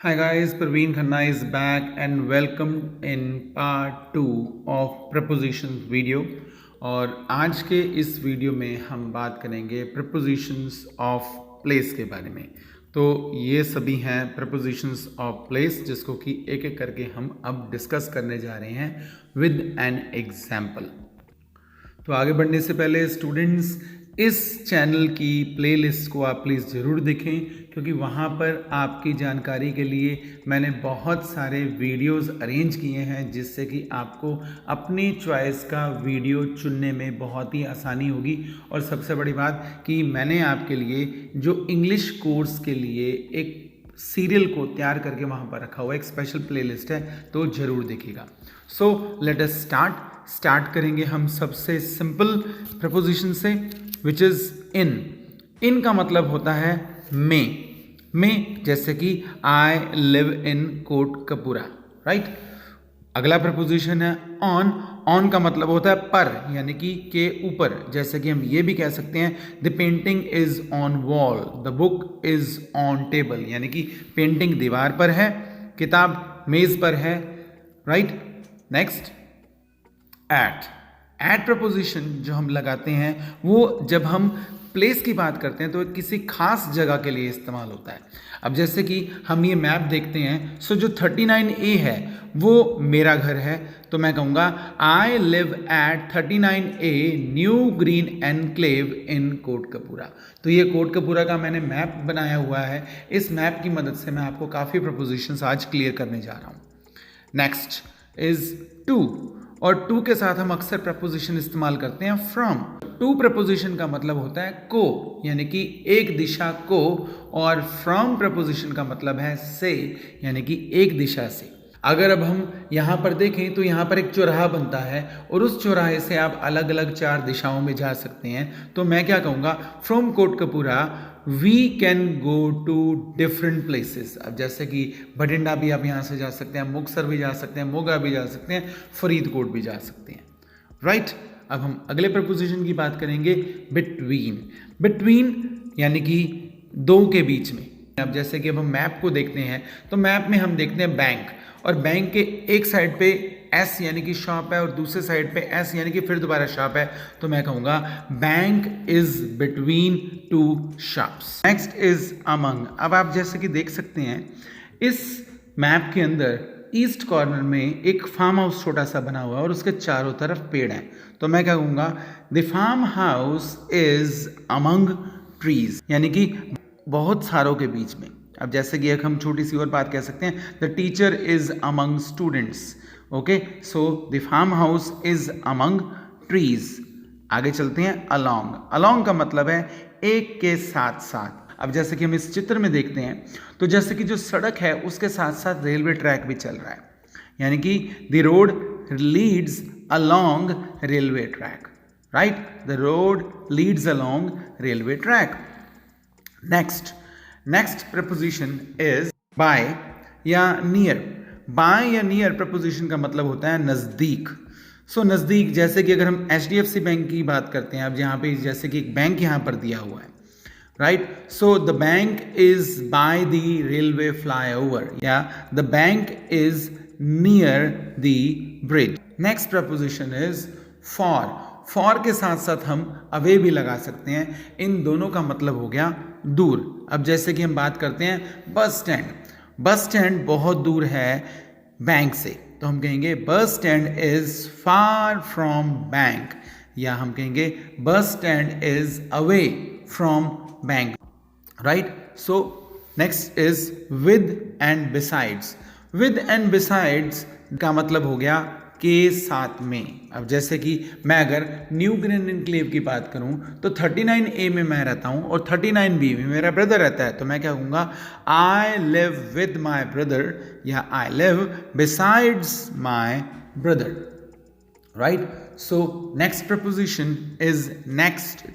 Hi guys, Praveen Khanna is back and welcome in part 2 of prepositions video। और आज के इस video में हम बात करेंगे prepositions of place के बारे में। तो ये सभी हैं prepositions of place जिसको कि एक एक करके हम अब डिस्कस करने जा रहे हैं with an example। तो आगे बढ़ने से पहले स्टूडेंट्स इस चैनल की प्लेलिस्ट को आप प्लीज़ ज़रूर देखें, क्योंकि वहाँ पर आपकी जानकारी के लिए मैंने बहुत सारे वीडियोस अरेंज किए हैं जिससे कि आपको अपनी चॉइस का वीडियो चुनने में बहुत ही आसानी होगी। और सबसे बड़ी बात कि मैंने आपके लिए जो इंग्लिश कोर्स के लिए एक सीरियल को तैयार करके वहाँ पर रखा हुआ एक स्पेशल प्लेलिस्ट है, तो ज़रूर देखिएगा। सो लेट अस स्टार्ट करेंगे हम सबसे सिंपल प्रपोजिशन से, विच इज़ इन। इन का मतलब होता है में जैसे कि I live in Kotkapura, right. अगला प्रपोजिशन है ऑन का मतलब होता है पर, यानी कि के ऊपर, जैसे कि हम ये भी कह सकते हैं the painting is on wall, the book is on table, यानी कि पेंटिंग दीवार पर है, किताब मेज पर है, राइट। नेक्स्ट एट प्रपोजिशन जो हम लगाते हैं वो जब हम प्लेस की बात करते हैं तो किसी खास जगह के लिए इस्तेमाल होता है। अब जैसे कि हम ये मैप देखते हैं, सो जो 39A है वो मेरा घर है, तो मैं कहूँगा I live at 39A new green enclave in Kotkapura. तो ये कोटकपूरा का मैंने मैप बनाया हुआ है, इस मैप की मदद से मैं आपको काफ़ी प्रपोजिशंस आज क्लियर करने जा रहा हूँ। नेक्स्ट इज टू, और टू के साथ हम अक्सर प्रपोजिशन इस्तेमाल करते हैं फ्रॉम। टू प्रपोजिशन का मतलब होता है को, यानी कि एक दिशा को, और फ्रॉम प्रपोजिशन का मतलब है से, यानी कि एक दिशा से। अगर अब हम यहाँ पर देखें तो यहाँ पर एक चौराहा बनता है और उस चौराहे से आप अलग अलग 4 दिशाओं में जा सकते हैं। तो मैं क्या कहूँगा, from Kotkapura we can go to different places. अब जैसे कि भटिंडा भी आप यहाँ से जा सकते हैं, मुक्तसर भी जा सकते हैं, मोगा भी जा सकते हैं, फरीदकोट भी जा सकते हैं, राइट। अब हम अगले प्रपोजिशन की बात करेंगे बिटवीन यानी कि दो के बीच में। अब जैसे कि अब हम मैप को देखते हैं तो मैप में हम देखते हैं बैंक, और बैंक के एक साइड पे एस यानी कि शॉप है और दूसरे साइड पे एस यानी कि फिर दोबारा शॉप है, तो मैं कहूँगा bank is between 2 shops. Next is among. अब आप जैसे कि देख सकते हैं इस मैप के अंदर ईस्ट कॉर्नर में एक फार्म हाउस छोटा सा बना हुआ है और उसके चारों तरफ पेड़ हैं, तो मैं क्या कहूँगा the farm house is among trees, यानी कि बहुत सारों के बीच में। अब जैसे कि एक हम छोटी सी और बात कह सकते हैं the teacher is among students, okay. So the farm house is among trees. आगे चलते हैं अलोंग का मतलब है एक के साथ साथ। अब जैसे कि हम इस चित्र में देखते हैं तो जैसे कि जो सड़क है उसके साथ साथ रेलवे ट्रैक भी चल रहा है, यानी कि the road Leeds along railway track, right. The road Leeds along railway track. Next preposition is by या नियर। बाय या नियर प्रपोजिशन का मतलब होता है नज़दीक। सो नज़दीक, जैसे कि अगर हम HDFC बैंक की बात करते हैं, अब यहाँ पे जैसे कि एक बैंक यहाँ पर दिया हुआ है, right. So the bank is by the railway flyover, या the bank is near the bridge. Next preposition is for के साथ साथ हम अवे भी लगा सकते हैं, इन दोनों का मतलब हो गया दूर। अब जैसे कि हम बात करते हैं बस स्टैंड बहुत दूर है बैंक से, तो हम कहेंगे bus stand is far from bank, या हम कहेंगे bus stand is away from bank, right. So next is with and besides का मतलब हो गया के साथ में। अब जैसे कि मैं अगर न्यू ग्रीन एनक्लेव की बात करूं तो 39A में मैं रहता हूं और 39B में मेरा ब्रदर रहता है, तो मैं क्या कहूँगा I live with my brother, या I live besides my brother, right. So next preposition is next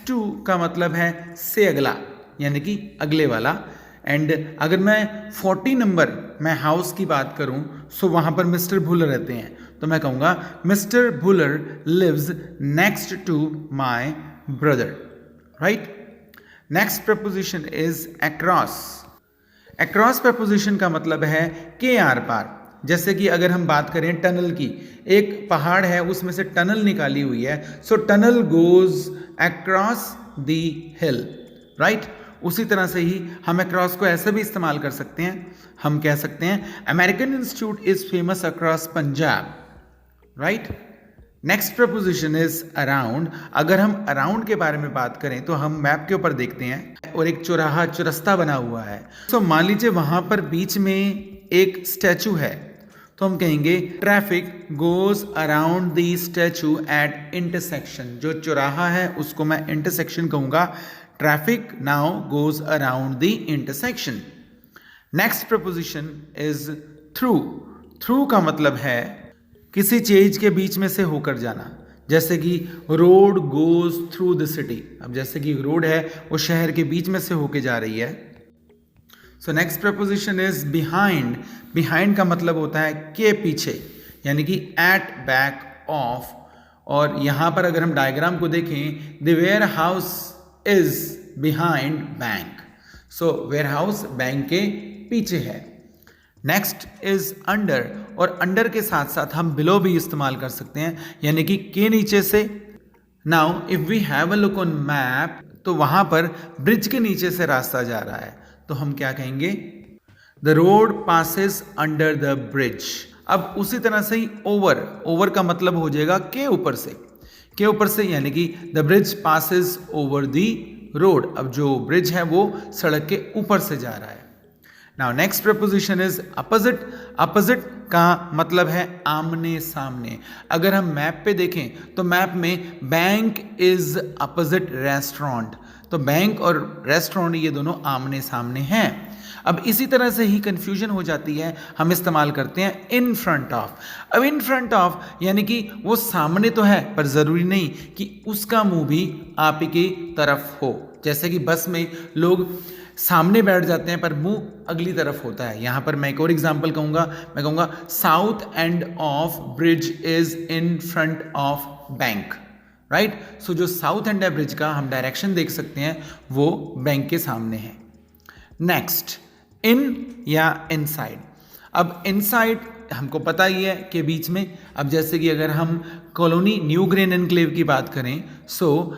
to का मतलब है से अगला, यानी कि अगले वाला। एंड अगर मैं 40 नंबर मैं हाउस की बात करूं सो वहां पर मिस्टर भुलर रहते हैं, तो मैं कहूँगा mister Bhullar lives next to my brother, right. Next preposition is across. Across preposition का मतलब है के आर पार। जैसे कि अगर हम बात करें टनल की, एक पहाड़ है उसमें से टनल निकाली हुई है, so tunnel goes across the hill, right. उसी तरह से ही हम अक्रॉस को ऐसे भी इस्तेमाल कर सकते हैं, हम कह सकते हैं American institute is famous across Punjab, right. Next preposition is around. अगर हम अराउंड के बारे में बात करें तो हम मैप के ऊपर देखते हैं और एक चौराहा चौरस्ता बना हुआ है, तो मान लीजिए वहां पर बीच में एक स्टैचू है, तो हम कहेंगे traffic goes around the statue at intersection. जो चौराहा है उसको मैं इंटरसेक्शन कहूंगा, traffic now goes around the intersection. Next preposition is through. Through का मतलब है किसी चीज के बीच में से होकर जाना, जैसे कि road goes through the city. अब जैसे कि रोड है वो शहर के बीच में से होके जा रही है। सो next preposition is behind. Behind का मतलब होता है के पीछे, यानी कि एट बैक ऑफ। और यहां पर अगर हम डायग्राम को देखें, the warehouse is behind bank. So warehouse bank के पीछे है। नेक्स्ट इज अंडर, और अंडर के साथ साथ हम बिलो भी इस्तेमाल कर सकते हैं, यानी कि के नीचे से। Now if we have a look on map, तो वहां पर ब्रिज के नीचे से रास्ता जा रहा है, तो हम क्या कहेंगे, the road passes under the bridge. अब उसी तरह से ही ओवर। ओवर का मतलब हो जाएगा के ऊपर से, के ऊपर से, यानी कि the bridge passes over the road. अब जो ब्रिज है वो सड़क के ऊपर से जा रहा है। Now next preposition is opposite. Opposite का मतलब है आमने सामने। अगर हम मैप पे देखें तो मैप में बैंक इज अपोजिट रेस्टोरेंट, तो बैंक और रेस्टोरेंट ये दोनों आमने सामने हैं। अब इसी तरह से ही कंफ्यूजन हो जाती है, हम इस्तेमाल करते हैं इन फ्रंट ऑफ। अब इन फ्रंट ऑफ यानी कि वो सामने तो है पर ज़रूरी नहीं कि उसका मुंह भी आप ही की तरफ हो। जैसे कि बस में लोग सामने बैठ जाते हैं पर मुंह अगली तरफ होता है। यहां पर मैं एक और एग्जांपल कहूंगा, मैं कहूंगा south end of bridge is in front of bank, right. So जो साउथ एंड है ब्रिज का हम डायरेक्शन देख सकते हैं वो बैंक के सामने है। नेक्स्ट इन या इनसाइड। अब इनसाइड हमको पता ही है कि बीच में। अब जैसे कि अगर हम कॉलोनी न्यू ग्रीन एनक्लेव की बात करें, so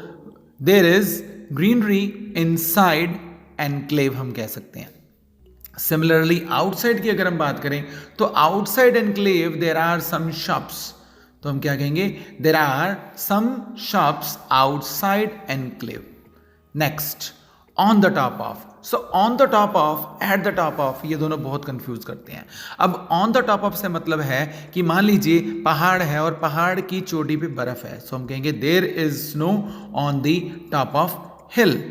there is greenery inside enclave हम कह सकते हैं। सिमिलरली आउटसाइड की अगर हम बात करें तो outside enclave there are some shops, तो हम क्या कहेंगे, there are some shops outside enclave. Next on the top of. So on the top of, at the top of, ये दोनों बहुत कंफ्यूज करते हैं। अब ऑन द टॉप ऑफ से मतलब है कि मान लीजिए पहाड़ है और पहाड़ की चोटी पे बर्फ है, सो हम कहेंगे there is snow on the top of hill.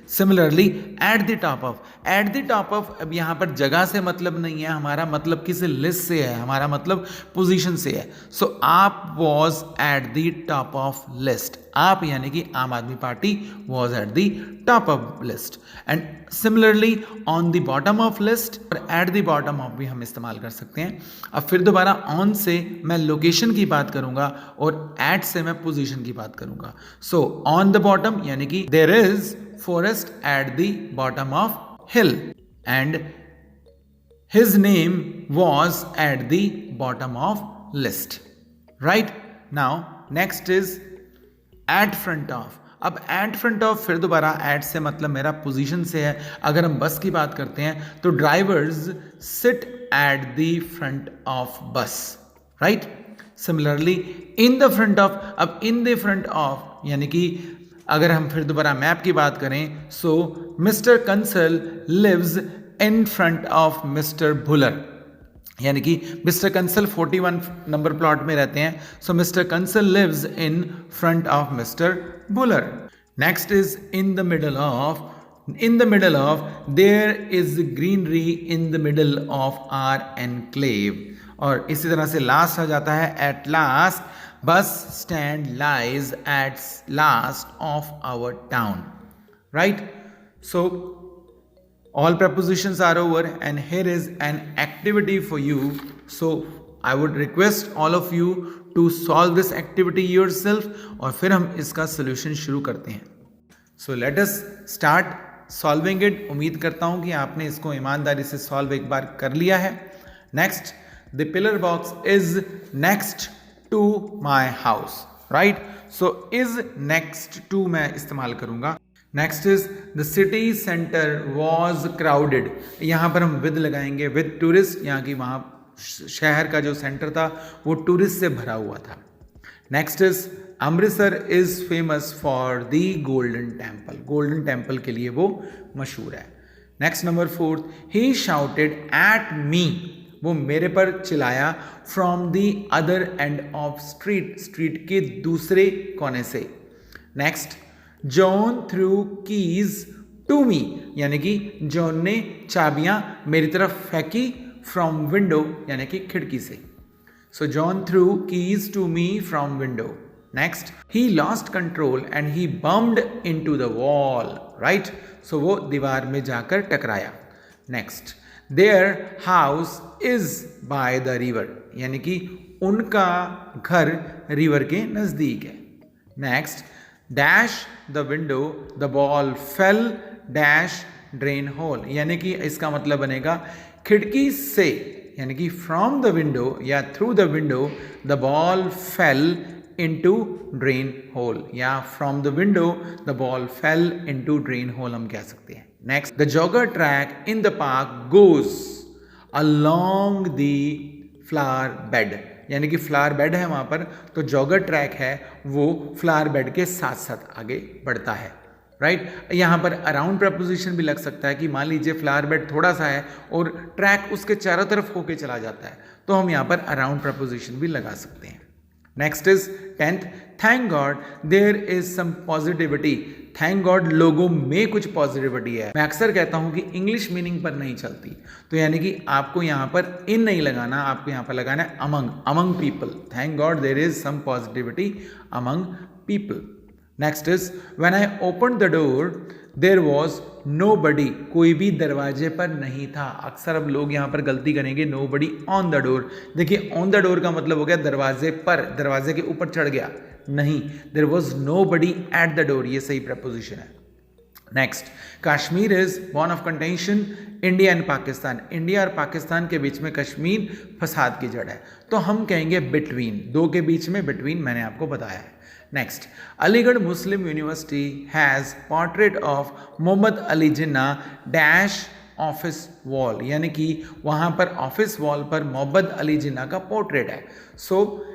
Similarly at the top of. At the top of, अब यहां पर जगह से मतलब नहीं है, हमारा मतलब किसी लिस्ट से है, हमारा मतलब पोजीशन से है। सो आप was at the top of list. आप यानी कि आम आदमी party was at the top of list. And similarly on the bottom of list और एट द बॉटम ऑफ भी हम इस्तेमाल कर सकते हैं। अब फिर दोबारा ऑन से मैं लोकेशन की बात करूंगा और एट से मैं पोजीशन की बात करूंगा। सो ऑन द बॉटम यानी कि there is forest at the bottom of hill and his name was at the bottom of list, right? Now next is at front of. अब at front of फिर दोबारा at से मतलब मेरा position से है। अगर हम बस की बात करते हैं तो drivers sit at the front of bus, right? Similarly in the front of, अब in the front of यानी कि अगर हम फिर दोबारा मैप की बात करें, so mister Kansal lives in front of mister Bhullar, यानी कि मिस्टर कंसल 41 नंबर प्लॉट में रहते हैं, so mister Kansal lives in front of mister Bhullar. Next is in the middle of. In the middle of, there is greenery in the middle of our enclave. और इसी तरह से last आ जाता है at last, bus stand lies at last of our town, right? So all prepositions are over and here is an activity for you. So I would request all of you to solve this activity yourself और फिर हम इसका solution शुरू करते हैं. So let us start solving it. उम्मीद करता हूं कि आपने इसको ईमानदारी से सॉल्व एक बार कर लिया है। Next, the pillar box is next to my house, right. So is next to मैं इस्तेमाल करूंगा। Next is the city centre was crowded. यहां पर हम विद लगाएंगे, विद टूरिस्ट, यहाँ की वहां शहर का जो सेंटर था वो टूरिस्ट से भरा हुआ था। Next is Amritsar is famous for the Golden Temple. Golden Temple के लिए वो मशहूर है। Next number 4, he shouted at me. वो मेरे पर चिल्लाया from the other end of street. Street के दूसरे कोने से। Next, John threw keys to me, यानी कि जॉन ने चाबियां मेरी तरफ फेंकी फ्रॉम विंडो, यानी कि खिड़की से। So John threw keys to me from window. Next, he lost control and he bumped into the wall, right. So वो दीवार में जाकर टकराया। Next, their house is by the river, यानी कि उनका घर रिवर के नजदीक है। Next, dash the window the ball fell dash drain hole, यानी कि इसका मतलब बनेगा खिड़की से, यानी कि फ्रॉम द विंडो या through the window the ball fell into drain hole, या from the window the ball fell into drain hole हम कह सकते हैं। Next, the jogger track in the park goes along the flower bed, यानी कि flower bed है वहां पर, तो जॉगर ट्रैक है वो फ्लावर बेड के साथ साथ आगे बढ़ता है, राइट। यहाँ पर अराउंड प्रपोजिशन भी लग सकता है कि मान लीजिए फ्लावर बेड थोड़ा सा है और ट्रैक उसके चारों तरफ होके चला जाता है, तो हम यहाँ पर अराउंड प्रपोजिशन भी लगा सकते हैं। Next is 10th, thank God there is some positivity. Thank God लोगों में कुछ पॉजिटिविटी है। मैं अक्सर कहता हूं कि इंग्लिश मीनिंग पर नहीं चलती, तो यानी कि आपको यहां पर इन नहीं लगाना, आपको यहां पर लगाना है among people. Thank God there is some positivity among people. Next is when I open the door there was nobody, कोई भी दरवाजे पर नहीं था। अक्सर अब लोग यहाँ पर गलती करेंगे, नोबडी ऑन द डोर। देखिए ऑन द डोर का मतलब हो गया दरवाजे पर, दरवाजे के ऊपर चढ़ गया, नहीं, there was nobody at the door, ये सही प्रपोजिशन है। Next, Kashmir is one of contention India and Pakistan. India और पाकिस्तान के बीच में कश्मीर फसाद की जड़ है, तो हम कहेंगे बिटवीन, दो के बीच में बिटवीन, मैंने आपको बताया है। Next, Aligarh Muslim University has portrait of Mohammad Ali Jinnah dash office wall, यानी कि वहाँ पर ऑफिस वॉल पर मोहम्मद अली जिन्ना का पोर्ट्रेट है। सो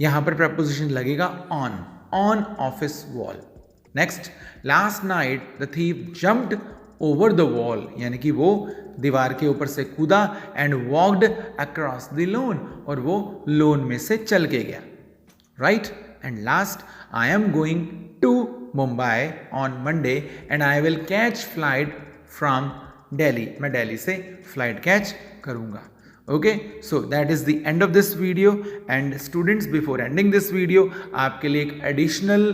यहाँ पर प्रपोजिशन लगेगा on office wall. Next, last night the thief jumped over the wall, यानी कि वो दीवार के ऊपर से कूदा and walked across the lawn, और वो लॉन में से चल के गया, right. And last, I am going to Mumbai on Monday and I will catch flight from Delhi. मैं दिल्ली से फ्लाइट कैच करूंगा। Okay, so that is the end of this video. And students, before ending this video, आपके लिए एक additional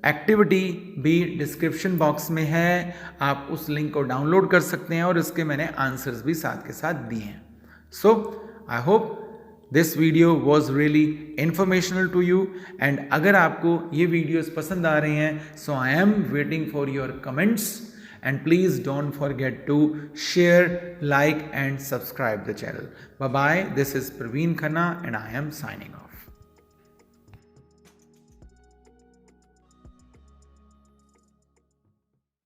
activity भी description box में है, आप उस लिंक को डाउनलोड कर सकते हैं और इसके मैंने आंसर्स भी साथ के साथ दिए हैं। So I hope this video was really informational to you, and अगर आपको ये वीडियोस पसंद आ रहे हैं, so I am waiting for your comments, and please don't forget to share, like and subscribe the channel. Bye bye, this is Praveen Khanna and I am signing of.